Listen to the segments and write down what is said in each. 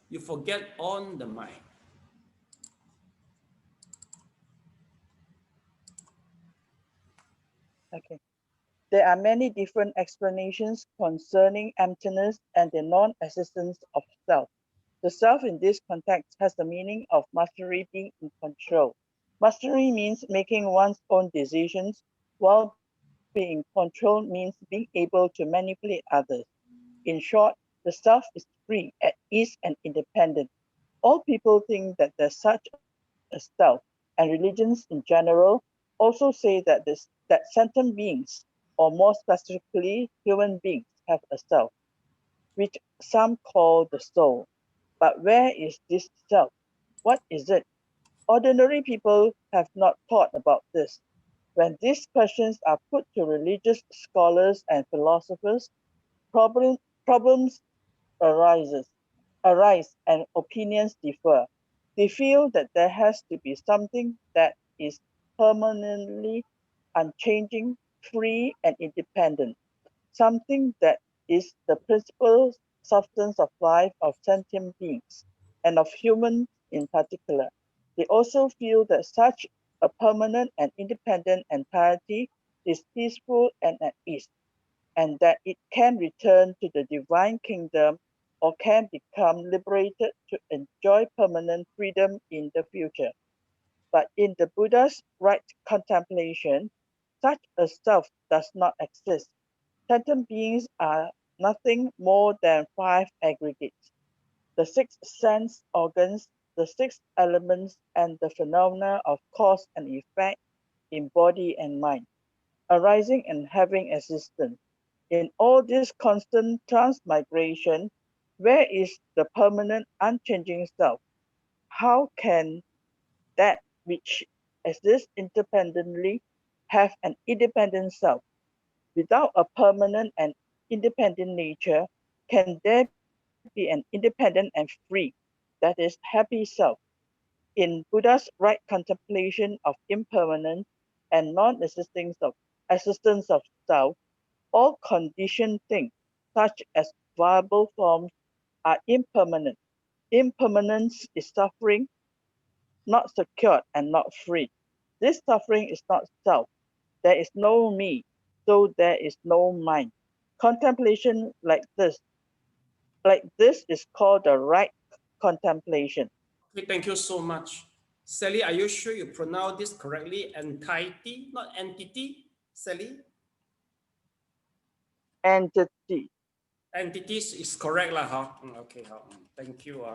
you forget on the mind. Okay. There are many different explanations concerning emptiness and the non-existence of self. The self in this context has the meaning of mastery, being in control. Mastery means making one's own decisions, while being in control means being able to manipulate others. In short, the self is free, at ease, and independent. All people think that there's such a self, and religions in general also say that sentient beings, or more specifically human beings, have a self, which some call the soul. But where is this self? What is it? Ordinary people have not thought about this. When these questions are put to religious scholars and philosophers, problems arises, arise and opinions differ. They feel that there has to be something that is permanently unchanging, free and independent, something that is the principal substance of life of sentient beings, and of humans in particular. They also feel that such a permanent and independent entirety is peaceful and at ease, and that it can return to the divine kingdom or can become liberated to enjoy permanent freedom in the future. But in the Buddha's right contemplation, such a self does not exist. Sentient beings are nothing more than five aggregates: the six sense organs, the six elements, and the phenomena of cause and effect in body and mind, arising and having existence. In all this constant transmigration, where is the permanent unchanging self? How can that which exists independently have an independent self? Without a permanent and independent nature, can there be an independent and free, that is, happy self? In Buddha's right contemplation of impermanence and existence of self, all conditioned things, such as viable forms, are impermanent. Impermanence is suffering, not secured and not free. This suffering is not self. There is no me, so there is no mind. Contemplation like this is called the right contemplation. Okay, thank you so much. Sally, are you sure you pronounce this correctly? Entity, not entity, Sally? Entity. Entities is correct lah, huh? Okay, thank you.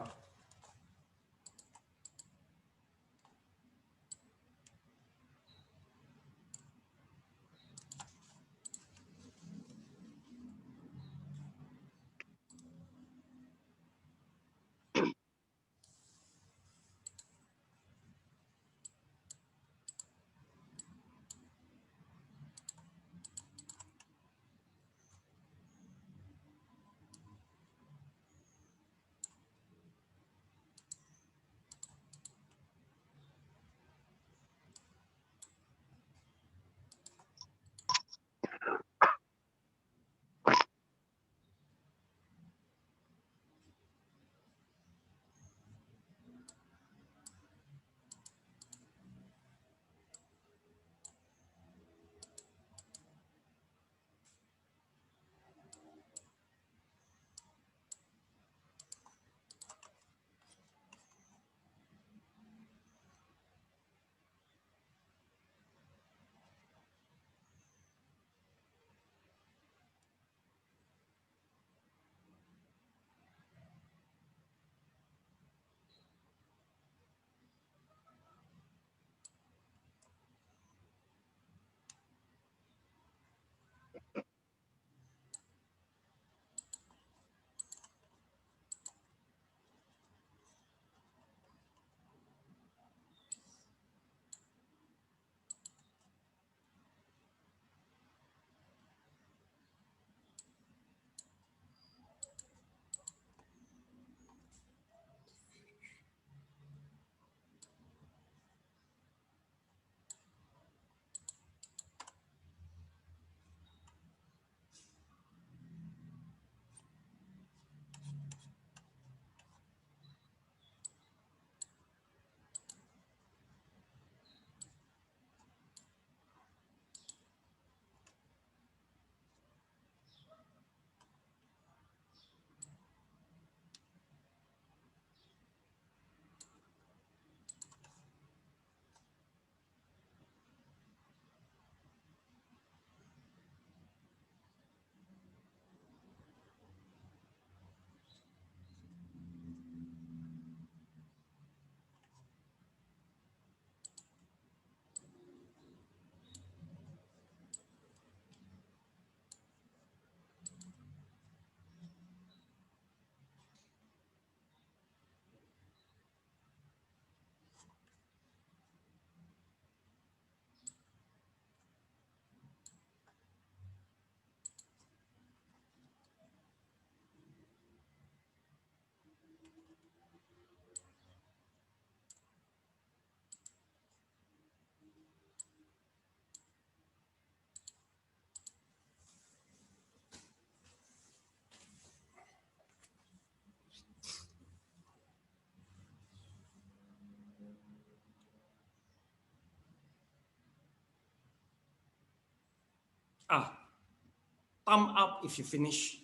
Thumb up if you finish.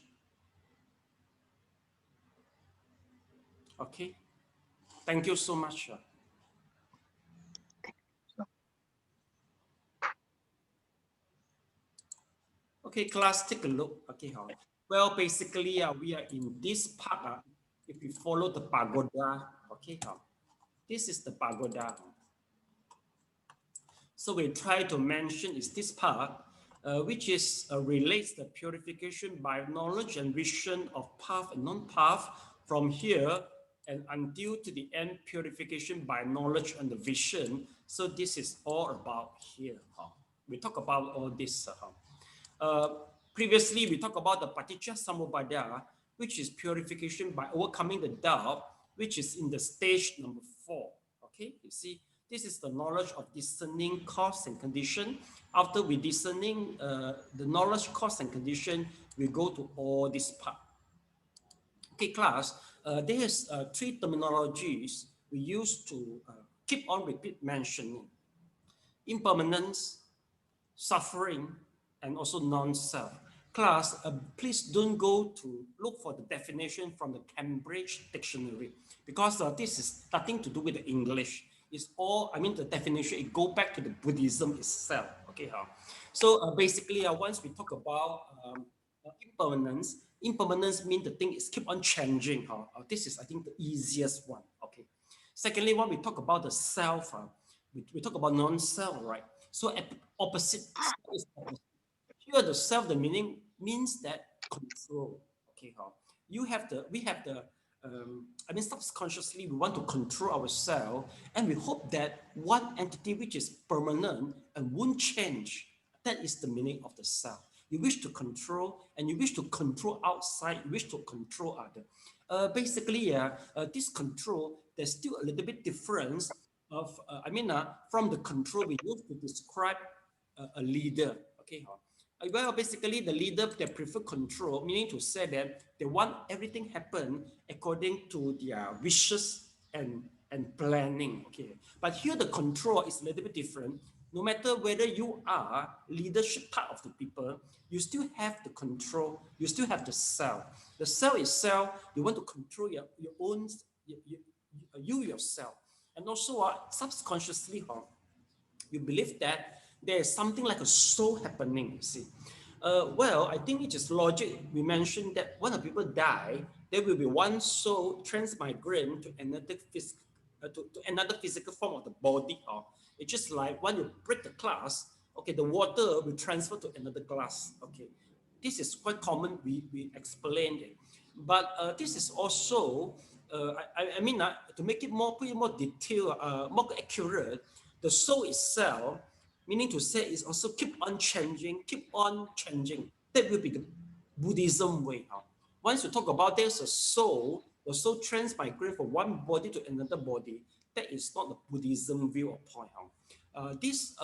Okay. Thank you so much. Okay, class, take a look. Okay, well, basically, we are in this part. If you follow the pagoda, okay, this is the pagoda. So we try to mention is this part, which is relates the purification by knowledge and vision of path and non-path from here and until to the end, purification by knowledge and the vision. So this is all about here. We talk about all this. Previously, we talked about the paticca samuppada, which is purification by overcoming the doubt, which is in the stage number 4. Okay, you see, this is the knowledge of discerning cause and condition. After we discerning the knowledge, cause and condition, we go to all this part. Okay, class, there's 3 terminologies we use to keep on repeat mentioning: impermanence, suffering, and also non-self. Class, please don't go to look for the definition from the Cambridge Dictionary, because this is nothing to do with the English. It's all, I mean, the definition, it go back to the Buddhism itself. Okay, so basically, once we talk about impermanence, impermanence means the thing is keep on changing. This is, I think, the easiest one. Okay. Secondly, when we talk about the self, we talk about non-self, right? So opposite is opposite. Here, the self, the meaning means that control. Okay, we have the, I mean, subconsciously, we want to control ourselves, and we hope that one entity which is permanent and won't change, that is the meaning of the self. You wish to control, and you wish to control outside, you wish to control other. Basically, this control, there's still a little bit difference of, from the control we use to describe a leader. Okay, well, basically, the leader, they prefer control, meaning to say that they want everything happen according to their wishes and planning. Okay, but here the control is a little bit different. No matter whether you are leadership part of the people, you still have the control, you still have the self. The self itself, you want to control your own, you yourself. And also subconsciously, you believe that there is something like a soul happening, you see. Well, I think it is logic. We mentioned that when the people die, there will be one soul transmigrating to another physical form of the body. It's just like when you break the glass, okay, the water will transfer to another glass. Okay, this is quite common. We explained it, but this is also, to make it more detailed, more accurate. The soul itself, meaning to say, is also keep on changing. That will be the Buddhism way. Once you talk about there's a soul, the soul transmigrate from one body to another body. That is not the Buddhism view or point. This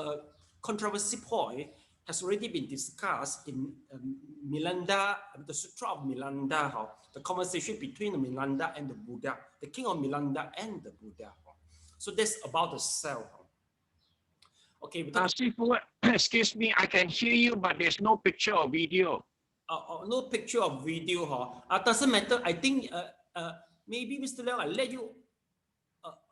controversy point has already been discussed in Milanda, the Sutra of Milanda, the conversation between the Milanda and the Buddha, the king of Milanda and the Buddha. So that's about the self. Okay. Excuse me, I can hear you, but there's no picture or video. No picture or video. Doesn't matter. I think maybe Mr. Leong, I let you,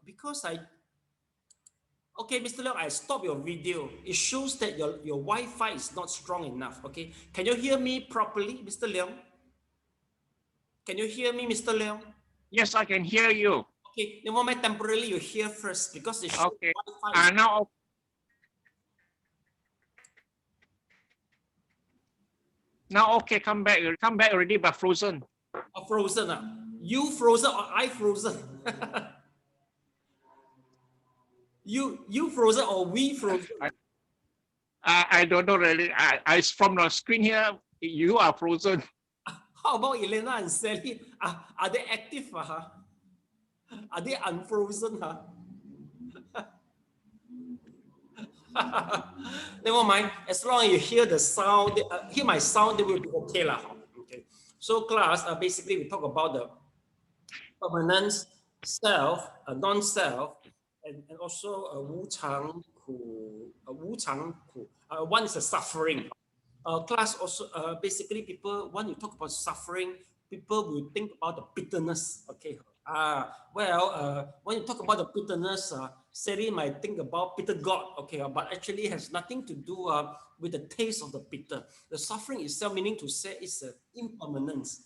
because okay, Mr. Leong, I stop your video. It shows that your Wi-Fi is not strong enough. Okay, can you hear me properly, Mr. Leong? Can you hear me, Mr. Leong? Yes, I can hear you. Okay, never mind. Temporarily, you hear first because it shows okay. Wi-Fi. Now. Now, okay, come back already, but frozen. Frozen. You frozen or I frozen? you frozen or we frozen? I don't know really. I from the screen here, you are frozen. How about Elena and Sally? Are they active? Are they unfrozen? Never mind. As long as you hear the sound, hear my sound, it will be okay. Okay. So class, basically we talk about the permanence, self, non-self, and also Wu Chang Ku. One is a suffering. Class also, basically people, when you talk about suffering, people will think about the bitterness, okay? When you talk about the bitterness, Seri might think about bitter God, okay? But actually it has nothing to do with the taste of the bitter. The suffering itself, meaning to say, is impermanence.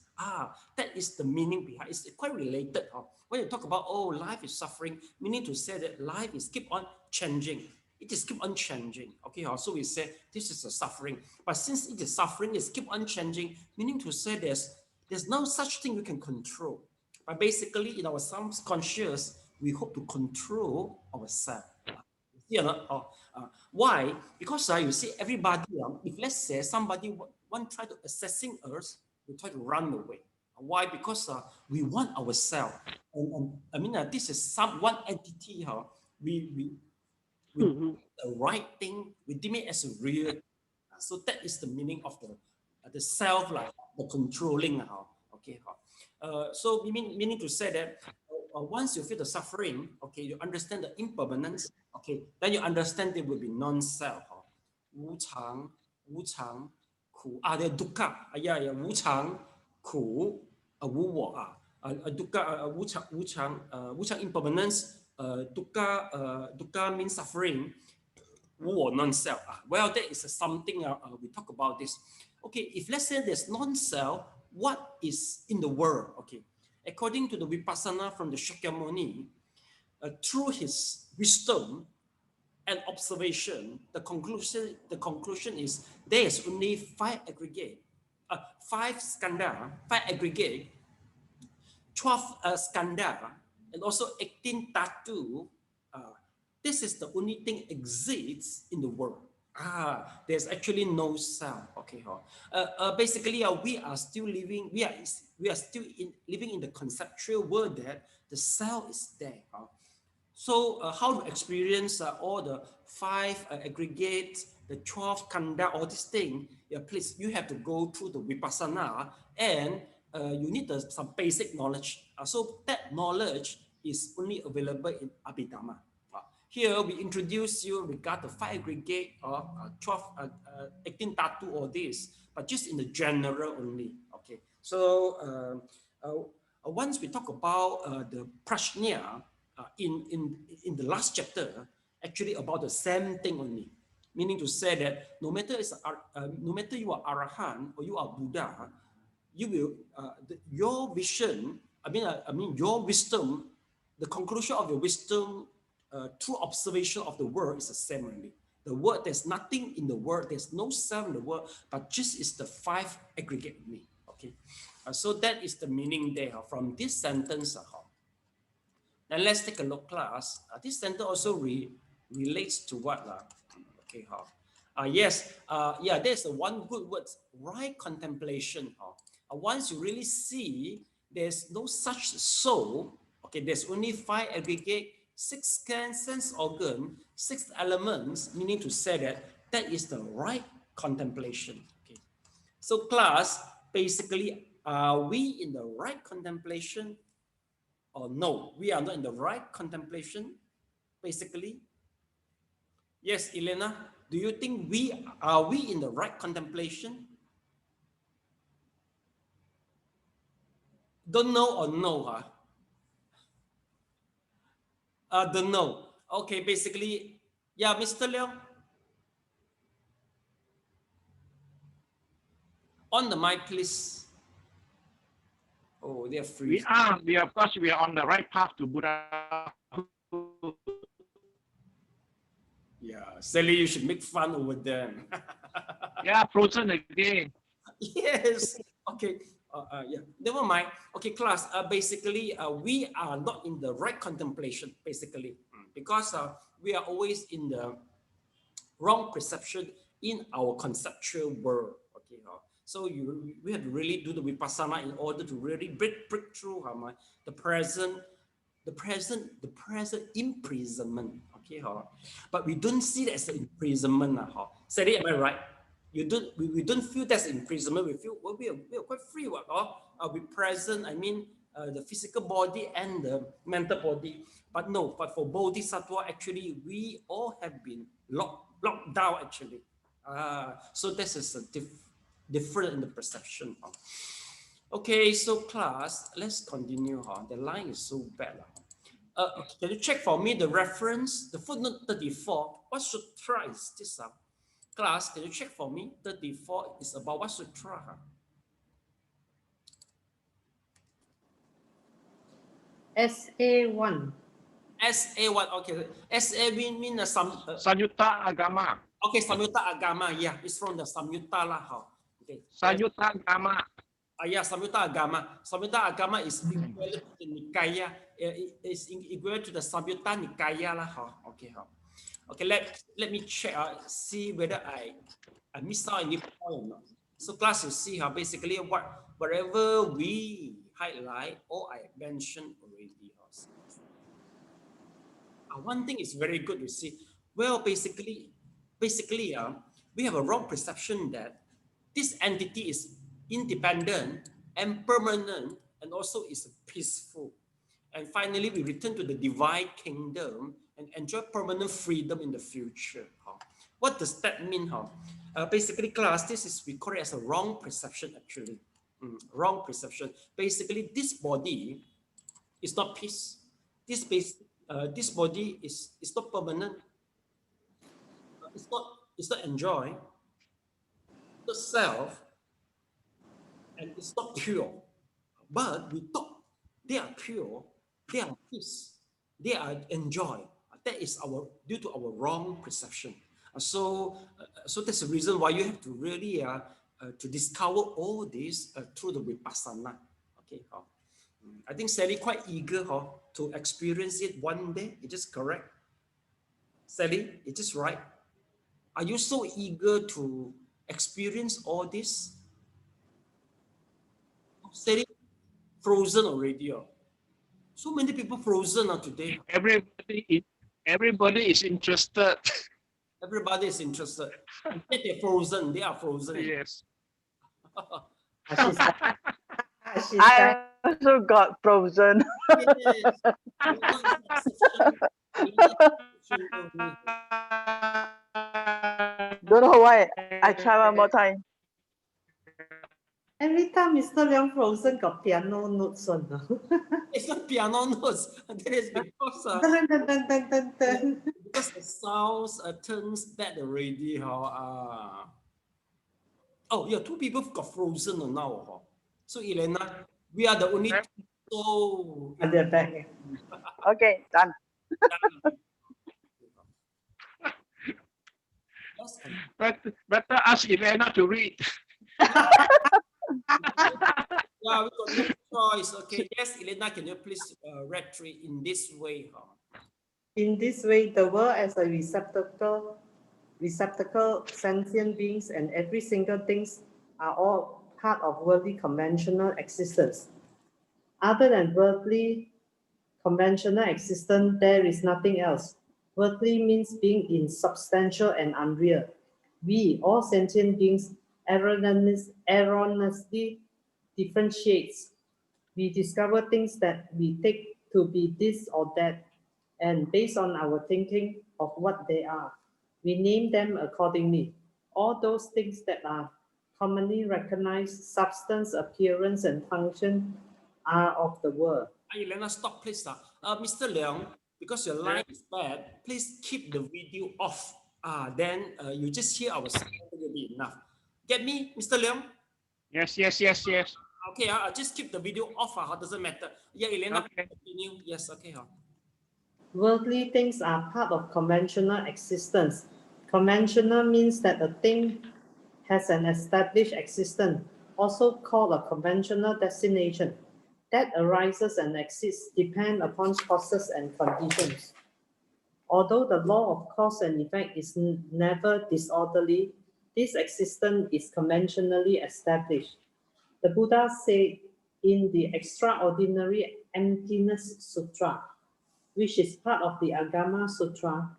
That is the meaning behind. It's quite related. When you talk about, oh, life is suffering, meaning to say that life is keep on changing. It is keep on changing. Okay, so we say this is a suffering. But since it is suffering, it's keep on changing, meaning to say there's no such thing we can control. But basically, in our subconscious, we hope to control ourselves. You know, why? Because you see, everybody, if let's say somebody want try to assessing us, we try to run away. Why? Because we want ourselves. And I mean, this is one entity. We do the right thing. We deem it as a real. So that is the meaning of the self, like the controlling. Okay. So meaning to say that once you feel the suffering, okay, you understand the impermanence, okay, then you understand there will be non-self. 无常, 无常, 苦, the dukkha, yeah, 无常, 苦, 无我, dukkha, 无常 impermanence, dukkha means suffering, 无我 non-self. Well, that is something we talk about this. Okay, if let's say there's non-self, what is in the world? Okay, according to the Vipassana from the Shakyamuni, through his wisdom and observation, the conclusion is there is only 5 aggregate, 5 skandha, 5 aggregate, 12 skandha, and also 18 tatu. This is the only thing exists in the world. There's actually no self. Okay, basically, we are still living. We are still living in the conceptual world that the self is there. So, how to experience all the 5 aggregates, the 12 kanda, all these things? Please, you have to go through the vipassana, and you need some basic knowledge. So that knowledge is only available in Abhidhamma. Here we introduce you regard the 5 aggregate or 12, 18 tatu or this, but just in the general only. Okay. So once we talk about the prajna in the last chapter, actually about the same thing only. Meaning to say that no matter you are Arahant or you are Buddha, you will your vision. I mean your wisdom. The conclusion of your wisdom. True observation of the world is the same only. The world, there's nothing in the world, there's no self in the world, but just is the 5 aggregate only. Okay, so that is the meaning there from this sentence. Then let's take a look, class. This sentence also relates to what? Okay, yes, yeah, there's one good word, right contemplation. Once you really see there's no such soul, okay, there's only 5 aggregate, 6 sense organ, 6 elements, meaning to say that is the right contemplation. Okay. So class, basically, are we in the right contemplation or no? We are not in the right contemplation, basically. Yes, Elena, do you think are we in the right contemplation? Don't know or no, don't know. Okay, basically, yeah, Mr. Leong. On the mic, please. Oh, they're free. Of course, we are on the right path to Buddha. Yeah, Sally, you should make fun over them. Yeah, frozen again. Yes. Okay. Yeah. Never mind. Okay, class. Basically, we are not in the right contemplation. Basically, because we are always in the wrong perception in our conceptual world. Okay. So we have to really do the vipassana in order to really break through the present imprisonment. Okay, but we don't see that as an imprisonment. Say it, am I right? We don't feel that's imprisonment. We feel we are quite free. We present. I mean, the physical body and the mental body. But no. But for bodhisattva, actually, we all have been locked down. Actually, So this is a different in the perception. Okay, so class, let's continue. The line is so bad. Can you check for me the reference, the footnote 34? What sutra is this? Class, can you check for me? 34 is about what sutra? SA1. SA1, okay. SA mean some. Sanyutta Agama. Okay, Samyutta Agama, yeah, it's from the Samyutta lah. Okay. Sanyutta Agama. Yeah, Samyutta Agama. Samyutta Agama is equivalent to the Nikaya. Is equivalent to the Samyutta Nikaya lah. Okay. Okay, let me check. See whether I missed out any point or not. So class, you see how basically whatever we highlight or I mentioned already. One thing is very good, you see. Well, basically, we have a wrong perception that this entity is independent and permanent and also is peaceful. And finally, we return to the divine kingdom and enjoy permanent freedom in the future. What does that mean? Basically, class, we call it as a wrong perception actually. Wrong perception. Basically, this body is not peace. This body is not permanent. It's not enjoy. It's not self, and it's not pure. But we thought they are pure, they are peace, they are enjoy. That is due to our wrong perception. So that's the reason why you have to really to discover all this through the Vipassana. Okay. I think Sally quite eager to experience it one day. Is this correct? Sally, is this right? Are you so eager to experience all this? Sally, frozen already. So many people frozen today. Everybody is interested. Everybody is interested. They're frozen. They are frozen. Yes. I also got frozen. Don't know why. I try one more time. Every time Mr. Leong frozen got piano notes on. It's not piano notes. That is because because the sounds turns bad already. Oh yeah, two people got frozen now. So Elena, we are the only two. So They're back. Okay, done. Better ask Elena to read. Yeah, we got no choice. Okay, yes, Elena, can you please read in this way? In this way, the world as a receptacle, sentient beings, and every single things are all part of worldly conventional existence. Other than worldly conventional existence, there is nothing else. Worldly means being insubstantial and unreal. We, all sentient beings, erroneously differentiates. We discover things that we take to be this or that, and based on our thinking of what they are, we name them accordingly. All those things that are commonly recognized, substance, appearance, and function are of the world. Elena, stop please. Mr. Leong, because your line is bad, please keep the video off. Then you just hear our sound, will be enough. Get me, Mr. Leong? Yes. Okay, just keep the video off. Doesn't matter. Yeah, Elena, Okay. continue. Yes, okay. Worldly things are part of conventional existence. Conventional means that a thing has an established existence, also called a conventional destination, that arises and exists depend upon causes and conditions. Although the law of cause and effect is never disorderly, this existence is conventionally established. The Buddha said in the Extraordinary Emptiness Sutra, which is part of the Agama Sutra,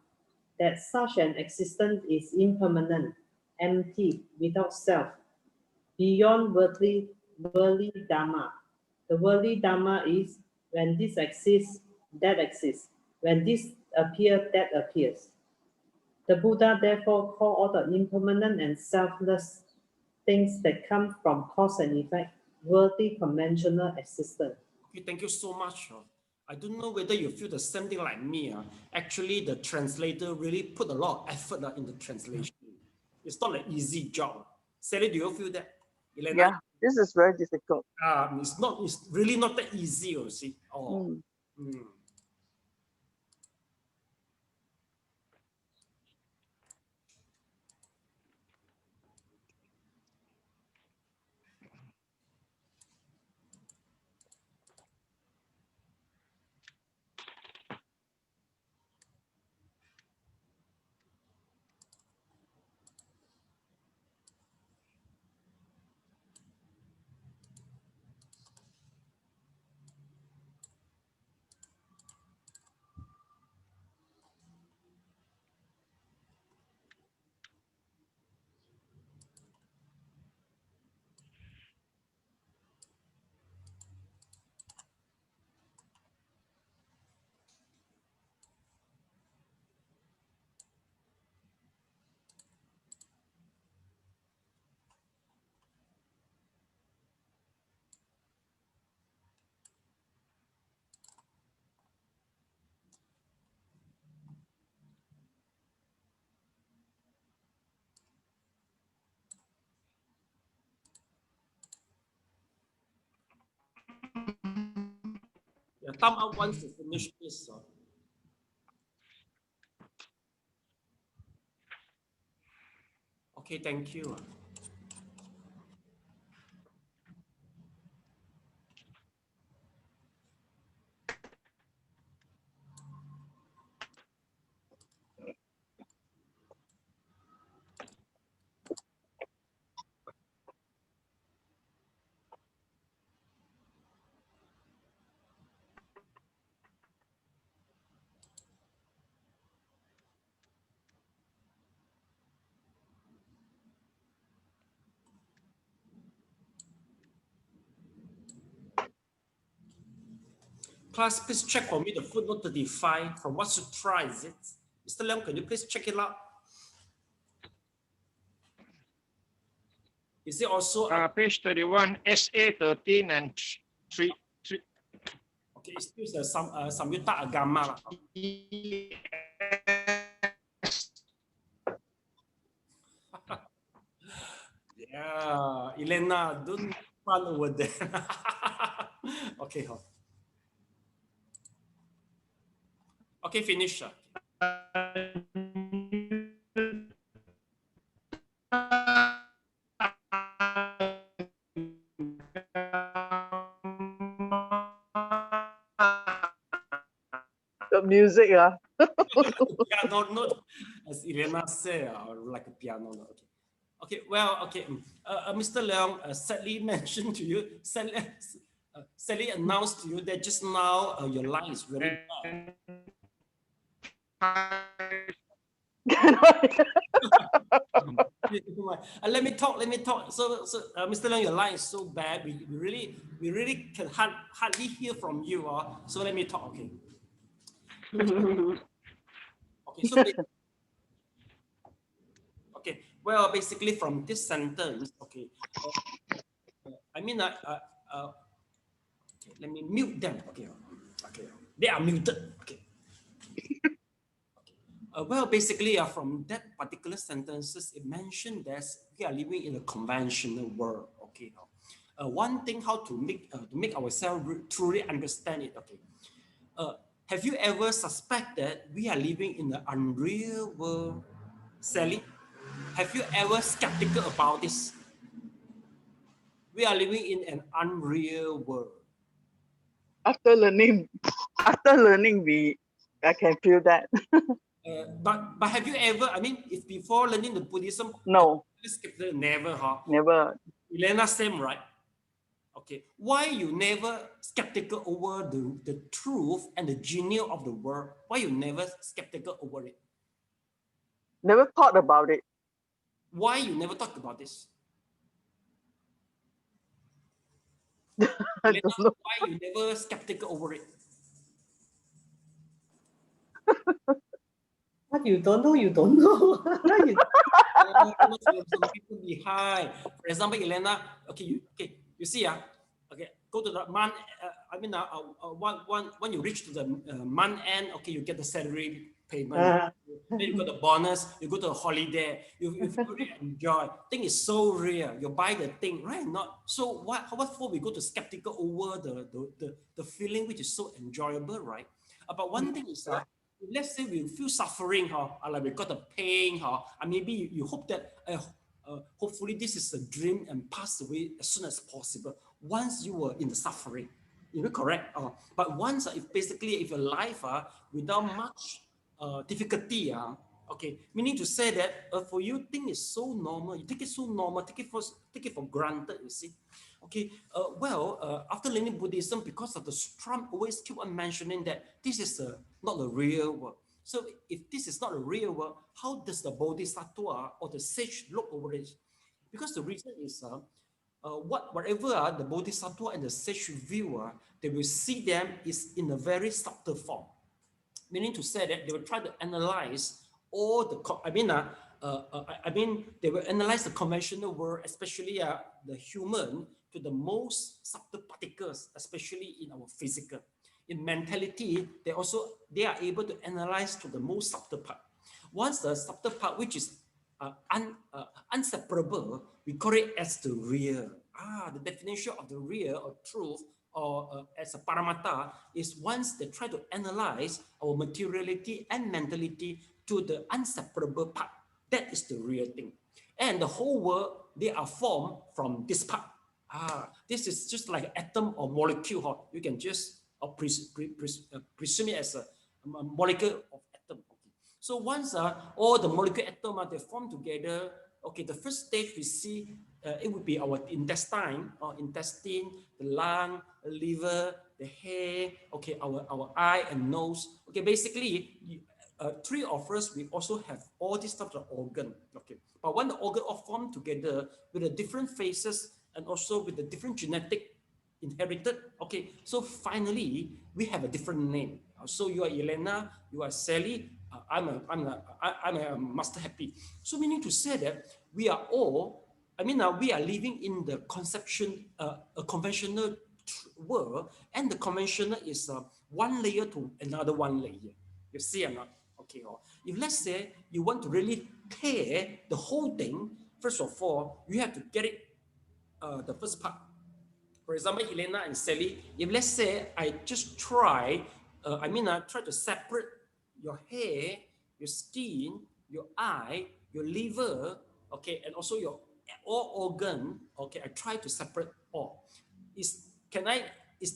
that such an existence is impermanent, empty, without self, beyond worldly dharma. The worldly dharma is when this exists, that exists. When this appears, that appears. The Buddha therefore called all the impermanent and selfless things that come from cause and effect worldly conventional existence. Okay, thank you so much. I don't know whether you feel the same thing like me. Actually, the translator really put a lot of effort in the translation. It's not an easy job. Sally, do you feel that? Elena? Yeah, this is very difficult. It's really not that easy, you see. Oh. Yeah, thumb up once you finish this. Okay, thank you. Class, please check for me the footnote 35. From what sutra is it? Mr. Leong, can you please check it out? Is it also Page 31, SA 13 and 3. Okay, it's still the Samyutta Agama. Yeah, Elena, don't run over there. Okay, okay, finish. The music, Piano note, as Elena said, like a piano note. Okay. Okay, well, okay. Mr. Leong sadly mentioned to you, sadly announced to you that just now your line is very bad. Let me talk. So Mr. Leong, your line is so bad. We really can hardly hear from you. So let me talk. Okay. Okay. So. Okay, well, basically from this sentence, okay, okay, let me mute them. Okay, they are muted. Okay. Well, basically, from that particular sentences, it mentioned that we are living in a conventional world. Okay, one thing how to make ourselves truly understand it. Okay, have you ever suspected we are living in the unreal world, Sally? Have you ever skeptical about this? We are living in an unreal world. After learning, I can feel that. But have you ever? I mean, if before learning the Buddhism, No, never, never. Elena, same, right? Okay, why you never skeptical over the truth and the genius of the world? Why you never skeptical over it? Never thought about it. Why you never talk about this? I Elena, don't know. why you never skeptical over it? What you don't know, you don't know. Some people behind. For example, Elena, okay, you see, okay, go to the month. When you reach to the month end, okay, you get the salary payment. Then you got the bonus. You go to a holiday. You really enjoy. Thing is so real. You buy the thing, right? Not so. What for? We go to skeptical over the feeling which is so enjoyable, right? But one thing is that. Let's say we feel suffering, like we got the pain, and maybe you hope that hopefully this is a dream and pass away as soon as possible. Once you were in the suffering, correct? But once, if your life without much difficulty, okay, meaning to say that for you, thing is so normal. You take it so normal, take it for granted. You see. Okay, after learning Buddhism, because of the Trump always keep on mentioning that this is not the real world. So if this is not the real world, how does the Bodhisattva or the sage look over it? Because the reason is whatever the Bodhisattva and the sage view, they will see them is in a very subtle form. Meaning to say that they will try to analyze all the, they will analyze the conventional world, especially the human, to the most subtle particles, especially in our physical. In mentality, they are able to analyze to the most subtle part. Once the subtle part, which is inseparable, we call it as the real. The definition of the real or truth or as a paramatta is once they try to analyze our materiality and mentality to the inseparable part. That is the real thing. And the whole world, they are formed from this part. This is just like an atom or molecule. You can just presume it as a molecule of atom. Okay. So once all the molecule atom they form together, okay, the first stage we see it would be our intestine, the lung, the liver, the hair, okay, our eye and nose. Okay, basically, three of us, we also have all these types of organ. Okay, but when the organ all form together with the different phases and also with the different genetic inherited, okay, so finally we have a different name. So you are Elena, you are Sally, I'm a Master Happy. So meaning to say that we are all, we are living in the conception, a conventional world, and the conventional is one layer to another one layer. You see or not? Okay. If let's say you want to really tear the whole thing, first of all, you have to get it, the first part. For example, Elena and Sally, if let's say I just try, try to separate your hair, your skin, your eye, your liver, okay, and also your all organ, okay, I try to separate all. Is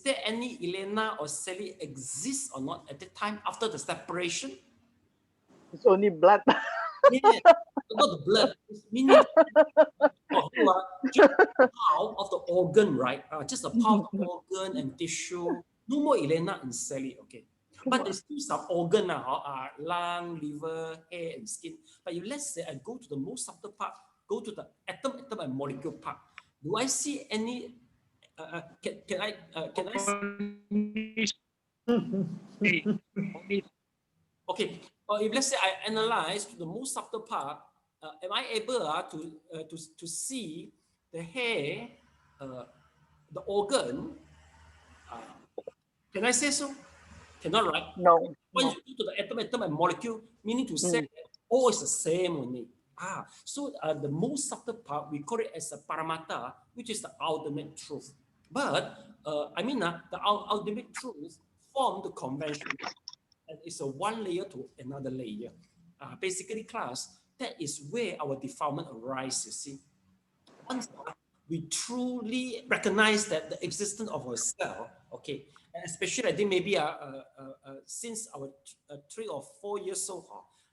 there any Elena or Sally exist or not at the time after the separation? It's only blood. Yeah, not the blood. It's meaning just a part of the organ, right? Just a part of the organ and tissue. No more Elena and Sally, okay. But there's still some organ, lung, liver, hair, and skin. But if let's say I go to the most subtle part, go to the atom and molecule part, do I see any? Can I see? Okay. If let's say I analyze the most subtle part, am I able to see the hair, the organ? Can I say so? Cannot, right? No. When you go to the atom and molecule, meaning to say that all is the same only. So the most subtle part, we call it as a paramatta, which is the ultimate truth. But the ultimate truth form the convention. And it's a one layer to another layer. Basically, class, that is where our defilement arises, you see. Once we truly recognize that the existence of ourselves, okay, and especially I think maybe since our 3 or 4 years old,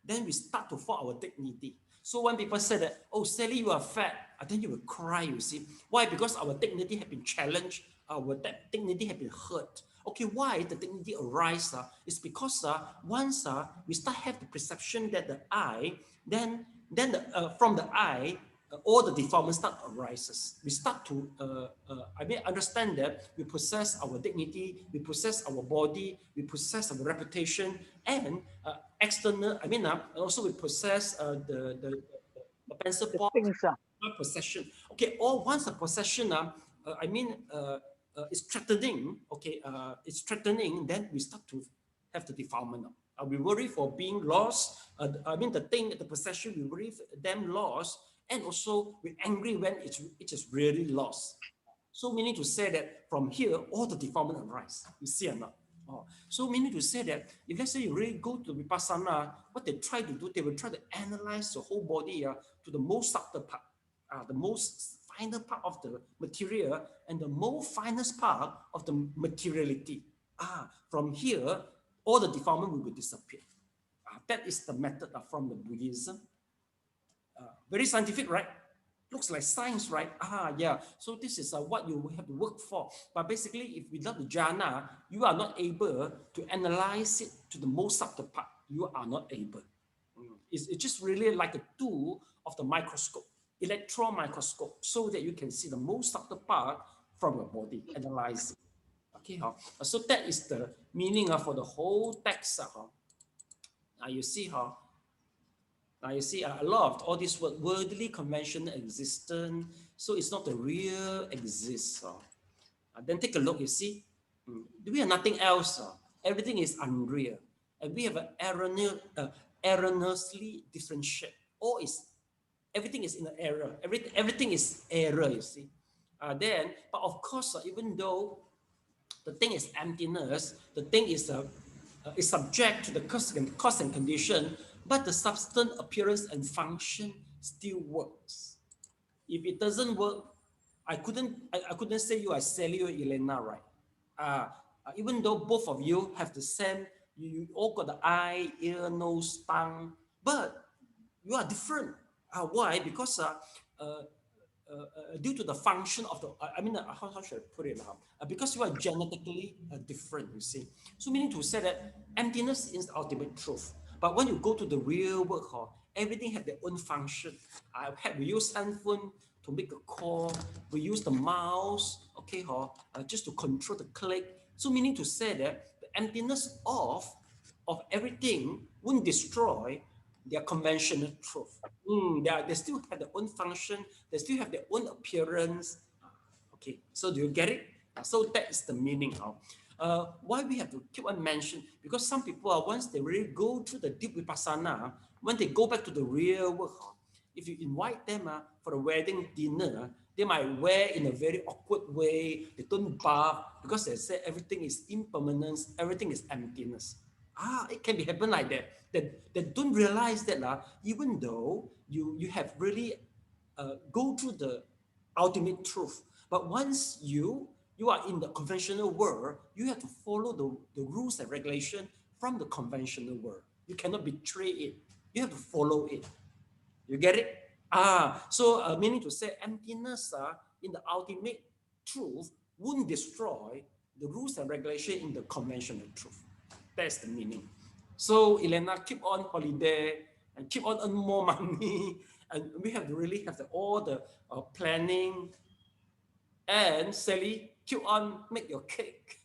then we start to fall our dignity. So when people say that, oh, Sally, you are fat, then you will cry, you see. Why? Because our dignity has been challenged, our dignity has been hurt. Okay, why the dignity arises? It's because once we start have the perception that the I, then from the I, all the defilements start arises. We start to, understand that we possess our dignity, we possess our body, we possess our reputation, and external, also we possess the pencil point, possession. Okay, or once a possession, is threatening, okay, it's threatening, then we start to have the defilement. We worry for being lost. The possession, we worry for them lost, and also we're angry when it is really lost. So meaning to say that from here, all the defilement arise. You see or not? So meaning to say that if let's say you really go to Vipassana, what they try to do, they will try to analyze the whole body to the most subtle part, the most final part of the material, and the most finest part of the materiality. From here, all the defilement will disappear. That is the method from the Buddhism. Very scientific, right? Looks like science, right? Yeah. So this is what you have to work for. But basically, if without the jhana, you are not able to analyze it to the most subtle part. You are not able. It's just really like a tool of the microscope, electron microscope, so that you can see the most subtle part from your body, analyze it. Okay, so that is the meaning for the whole text. You see how. Now you see a lot of all this worldly conventional existence, so it's not the real exists. Then take a look, you see, we are nothing else. Everything is unreal. And we have an erroneously differentiate. Everything is in an error. Everything is error, you see. But of course, even though the thing is emptiness, the thing is subject to the cause and condition, but the substance, appearance, and function still works. If it doesn't work, I couldn't say you are Sally or Elena, right? Even though both of you have the same, you all got the eye, ear, nose, tongue, but you are different. Why? Because due to the function of the, how should I put it now? Because you are genetically different, you see. So meaning to say that emptiness is the ultimate truth. But when you go to the real world, everything has their own function. We use handphone to make a call. We use the mouse, okay, just to control the click. So meaning to say that the emptiness of everything won't destroy their conventional truth. They still have their own function. They still have their own appearance. Okay, so do you get it? So that is the meaning of why we have to keep on mentioning, because some people once they really go through the deep vipassana, when they go back to the real world, if you invite them for a wedding dinner, they might wear in a very awkward way. They don't bath because they say everything is impermanence, everything is emptiness. It can be happen like that. They don't realize that even though you have really go through the ultimate truth, but once you are in the conventional world, you have to follow the rules and regulation from the conventional world. You cannot betray it. You have to follow it. You get it? So meaning to say emptiness in the ultimate truth won't destroy the rules and regulation in the conventional truth. That's the meaning. So Elena, keep on holiday and keep on earning more money. And we have to really have all the planning. And Sally, keep on make your cake.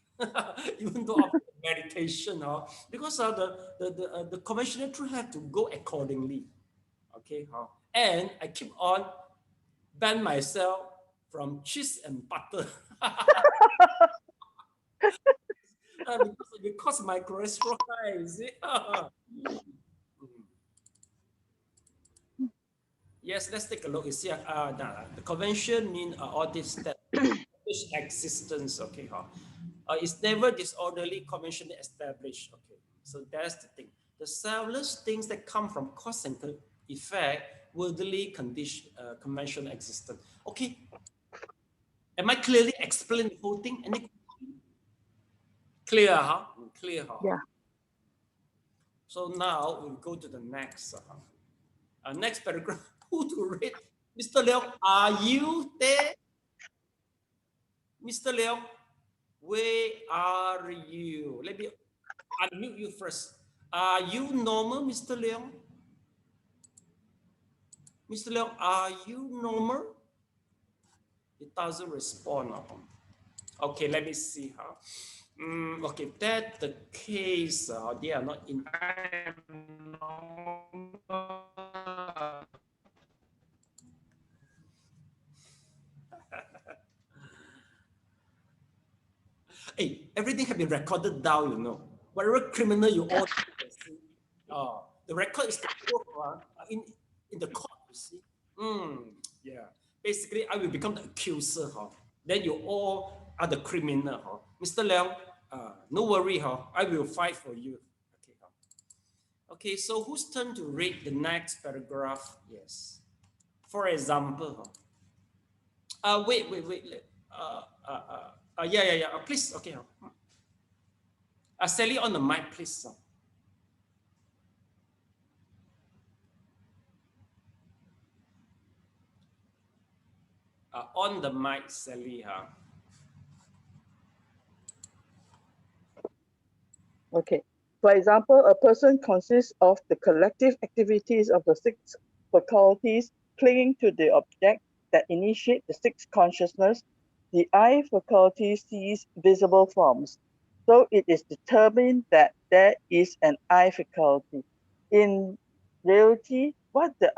Even though after meditation, because the conventional truth have to go accordingly. Okay, and I keep on ban myself from cheese and butter. because my cholesterol high, is it? Yes, let's take a look. You see, the convention mean all this that existence. Okay, it's never disorderly, conventionally established. Okay, so that's the thing. The selfless things that come from cause and effect, worldly conventional existence. Okay, am I clearly explaining the whole thing? Any clear, huh? Clear, huh? Yeah. So now we'll go to the next. Next paragraph. Who to read? Mr. Leong, are you there? Mr. Leong, where are you? Let me unmute you first. Are you normal, Mr. Leong? Mr. Leong, are you normal? It doesn't respond. Okay, let me see. Okay, that's the case. They are not in. Hey, everything have been recorded down, you know. Whatever criminal you all see, the record is the proof in the court, you see. Yeah. Basically, I will become the accuser, huh? Then you all are the criminal, huh? Mr. Leong, no worry, huh? I will fight for you. Okay, huh? Okay, so whose turn to read the next paragraph? Yes. For example, huh? Wait. Yeah. Please, okay. Huh? Sally on the mic, please. On the mic, Sally. Okay. For example, a person consists of the collective activities of the six faculties clinging to the object that initiate the sixth consciousness. The eye faculty sees visible forms. So it is determined that there is an eye faculty. In reality, what is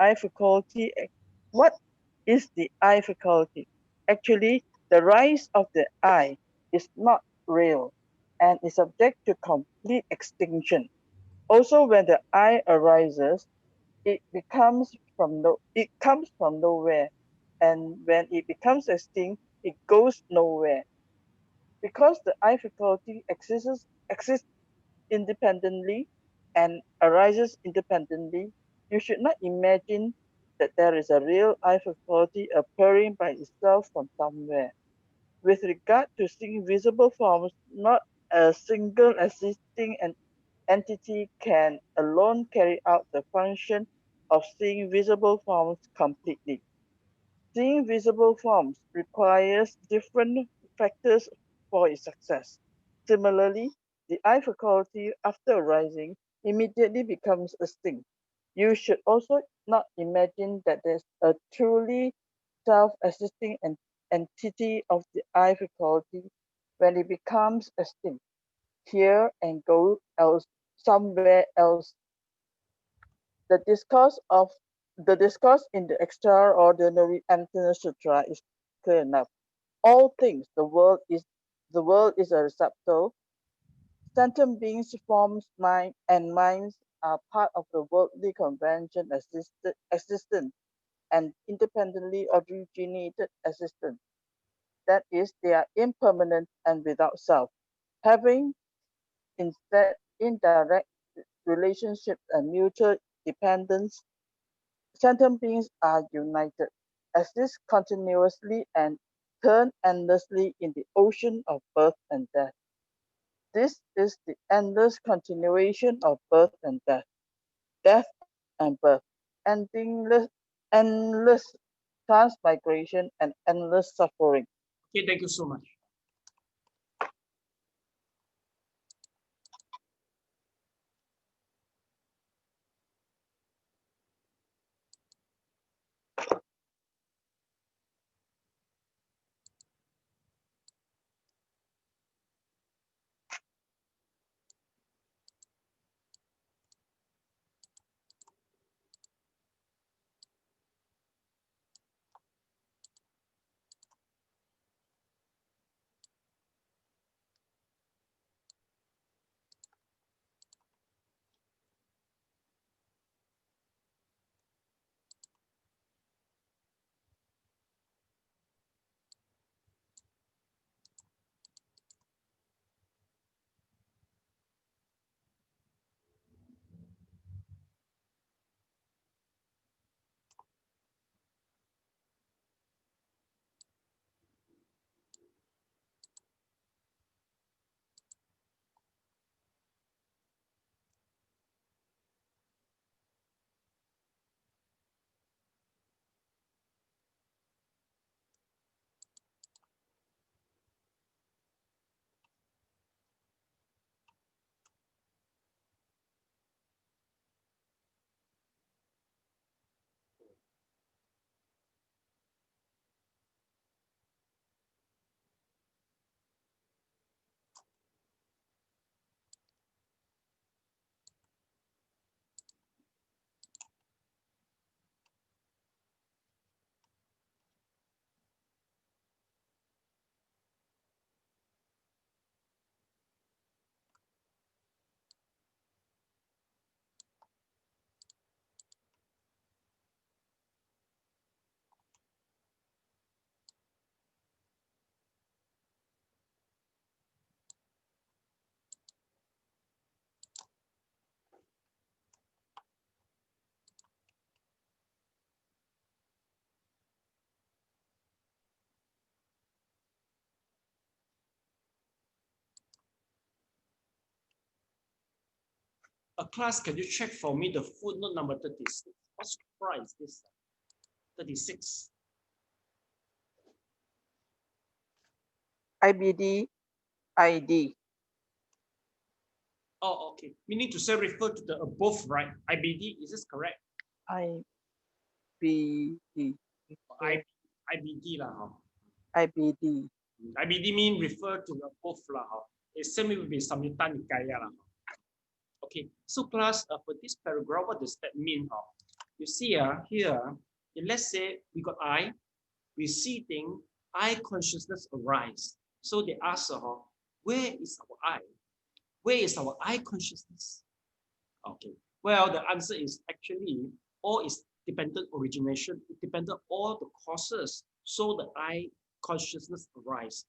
the eye faculty? Actually, the rise of the eye is not real and is subject to complete extinction. Also, when the eye arises, it comes from nowhere, and when it becomes extinct, it goes nowhere. Because the eye faculty exists independently and arises independently, you should not imagine that there is a real eye faculty appearing by itself from somewhere. With regard to seeing visible forms, not a single existing entity can alone carry out the function of seeing visible forms completely. Seeing visible forms requires different factors for its success. Similarly, the eye faculty, after arising, immediately becomes extinct. You should also not imagine that there's a truly self-existing entity of the eye faculty when it becomes extinct here and go somewhere else. The discourse of the discourse in the extraordinary Antony Sutra is clear enough. All things, the world is a receptacle. Sentient beings, forms, mind, and minds are part of the worldly convention existence and independently originated existence. That is, they are impermanent and without self, having instead indirect relationships and mutual dependence. Sentient beings are united, exist continuously, and turn endlessly in the ocean of birth and death. This is the endless continuation of birth and death and birth, endless transmigration, and endless suffering. Okay, thank you so much. Class, can you check for me the footnote number 36? What price is this? 36. IBD ID. Oh, okay. Meaning to say refer to the above, right? IBD, is this correct? IBD. IBD lah. IBD. IBD mean refer to the above lah. It same will be Samyutta Nikaya lah. Okay, so class, for this paragraph, what does that mean? You see here, let's say we got I, we see thing, I consciousness arise. So they ask, where is our I? Where is our I consciousness? Okay, well, the answer is actually all is dependent origination. It dependent all the causes. So the I consciousness arise.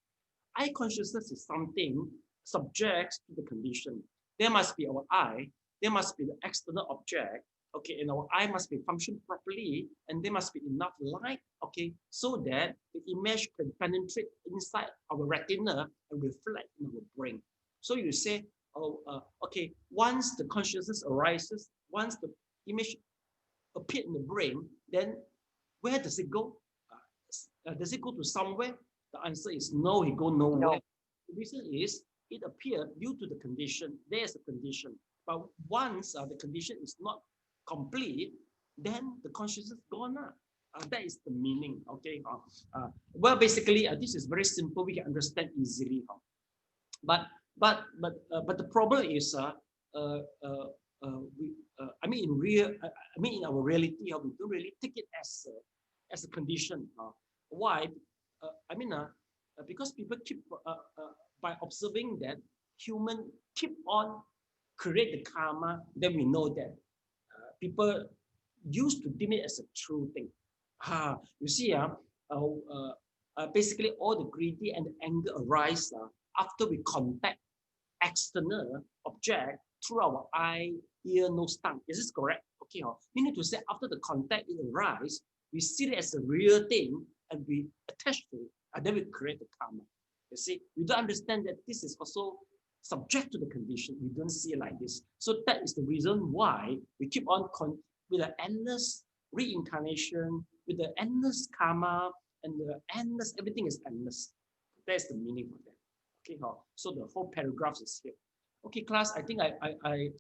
I consciousness is something subject to the condition. There must be our I, there must be the external object, okay, and our I must be function properly, and there must be enough light, okay, so that the image can penetrate inside our retina and reflect in our brain. So you say, okay, once the consciousness arises, once the image appears in the brain, then where does it go? Does it go to somewhere? The answer is no, it goes nowhere. No. The reason is it appeared due to the condition. There's a condition. But once the condition is not complete, then the consciousness is gone. That is the meaning. Okay. Well, basically, this is very simple. We can understand easily. But the problem is, I mean, in our reality, we don't really take it as a condition. Why? Because people keep by observing that human keep on create the karma, then we know that people used to deem it as a true thing. You see, basically all the greedy and the anger arise after we contact external object through our eye, ear, nose, tongue. Is this correct? Okay, meaning to say after the contact it arises, we see it as a real thing and we attach to it, and then we create the karma. You see, we don't understand that this is also subject to the condition. We don't see it like this. So that is the reason why we keep on with the endless reincarnation, with the endless karma, and the endless, everything is endless. That's the meaning of that. Okay, so the whole paragraph is here. Okay, class, I think I